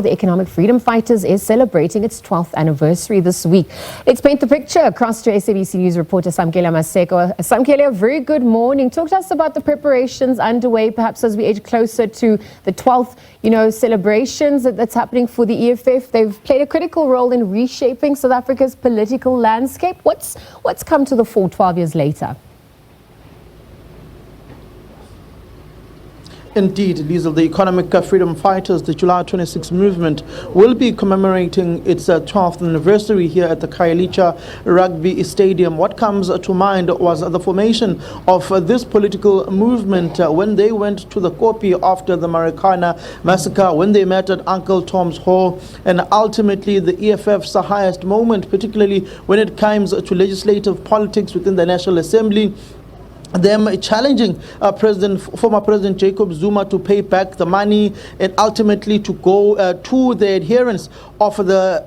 The Economic Freedom Fighters is celebrating its 12th anniversary this week. Let's paint the picture across to SABC News reporter Samkele Maseko. Samkele, a very good morning. Talk to us about the preparations underway, perhaps as we edge closer to the 12th, celebrations that's happening for the EFF. They've played a critical role in reshaping South Africa's political landscape. What's come to the fore 12 years later? Indeed, these are the Economic Freedom Fighters. The July 26 movement will be commemorating its 12th anniversary here at the Khayelitsha Rugby Stadium. What comes to mind was the formation of this political movement when they went to the Kopi after the Samkele massacre, when they met at Uncle Tom's Hall, and ultimately the EFF's highest moment, particularly when it comes to legislative politics within the National Assembly. Them challenging former President Jacob Zuma to pay back the money and ultimately to go to the adherence of the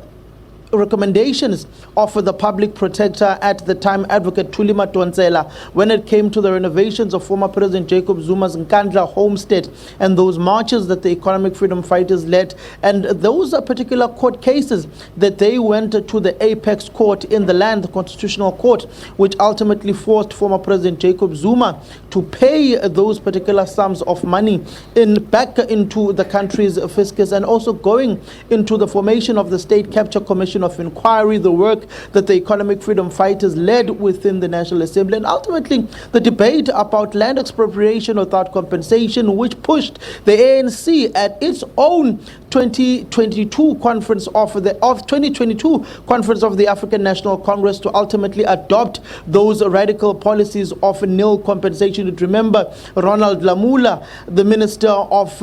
recommendations of the public protector at the time, Advocate Thuli Madonsela, when it came to the renovations of former President Jacob Zuma's Nkandla homestead and those marches that the Economic Freedom Fighters led, and those particular court cases that they went to the apex court in the land, the Constitutional Court, which ultimately forced former President Jacob Zuma to pay those particular sums of money back into the country's fiscus, and also going into the formation of the State Capture Commission of Inquiry, the work that the Economic Freedom Fighters led within the National Assembly, and ultimately the debate about land expropriation without compensation, which pushed the ANC at its own 2022 conference of the 2022 conference of the African National Congress to ultimately adopt those radical policies of nil compensation. Remember Ronald Lamula, the Minister of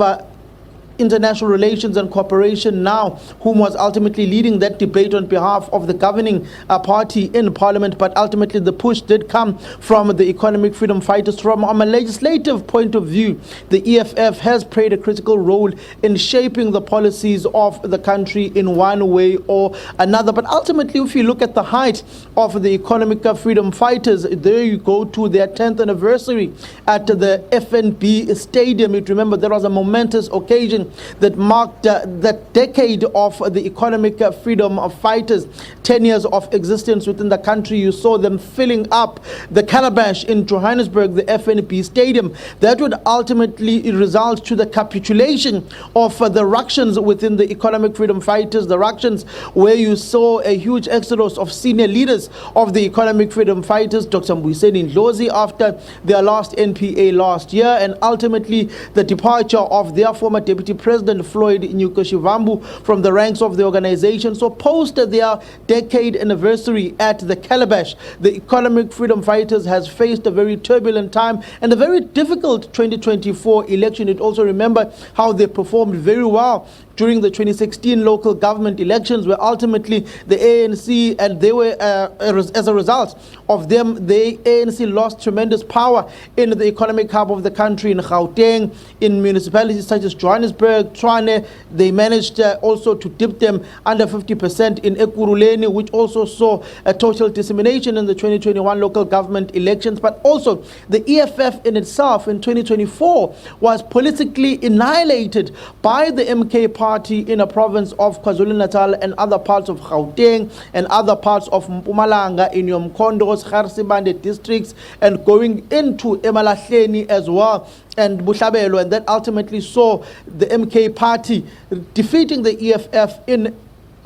International Relations and Cooperation now, whom was ultimately leading that debate on behalf of the governing party in Parliament, but ultimately the push did come from the Economic Freedom Fighters. From a legislative point of view, the EFF has played a critical role in shaping the policies of the country in one way or another. But ultimately, if you look at the height of the Economic Freedom Fighters, there you go to their 10th anniversary at the FNB Stadium. You remember there was a momentous occasion that marked that decade of the Economic Freedom Fighters, 10 years of existence within the country. You saw them filling up the calabash in Johannesburg, the FNB Stadium. That would ultimately result to the capitulation of the ructions within the Economic Freedom Fighters, the ructions where you saw a huge exodus of senior leaders of the Economic Freedom Fighters, Dr. Mbuyiseni Ndlozi after their last NPA last year, and ultimately the departure of their former Deputy President Floyd Nyukoshivambu from the ranks of the organization. So post their decade anniversary at the calabash, the Economic Freedom Fighters has faced a very turbulent time and a very difficult 2024 election. It also remember how they performed very well during the 2016 local government elections, where ultimately the ANC, and they were, as a result of them, the ANC lost tremendous power in the economic hub of the country, in Gauteng, in municipalities such as Johannesburg, Tshwane. They managed also to dip them under 50% in Ekurhuleni, which also saw a total dissemination in the 2021 local government elections. But also the EFF in itself in 2024 was politically annihilated by the MK party in a province of KwaZulu-Natal and other parts of Gauteng and other parts of Mpumalanga, in Yomkondos, Garsibande districts, and going into Emalahleni as well, and Bushabelo, and that ultimately saw the MK party defeating the EFF in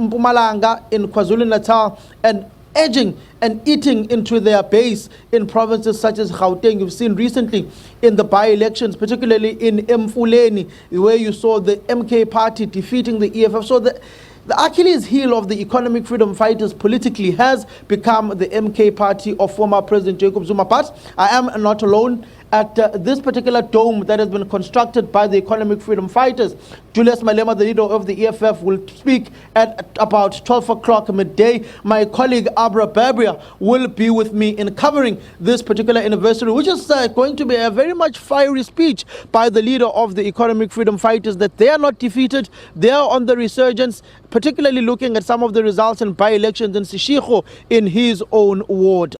Mpumalanga, in KwaZulu-Natal, and edging and eating into their base in provinces such as Gauteng. You've seen recently in the by-elections, particularly in Mfuleni, where you saw the MK party defeating the EFF. So the Achilles heel of the Economic Freedom Fighters politically has become the MK party of former President Jacob Zuma. But I am not alone. At this particular dome that has been constructed by the Economic Freedom Fighters, Julius Malema, the leader of the EFF, will speak at about 12 o'clock midday. My colleague Abra Babria will be with me in covering this particular anniversary, which is going to be a very much fiery speech by the leader of the Economic Freedom Fighters, that they are not defeated, they are on the resurgence, particularly looking at some of the results in by-elections in Seshego in his own ward.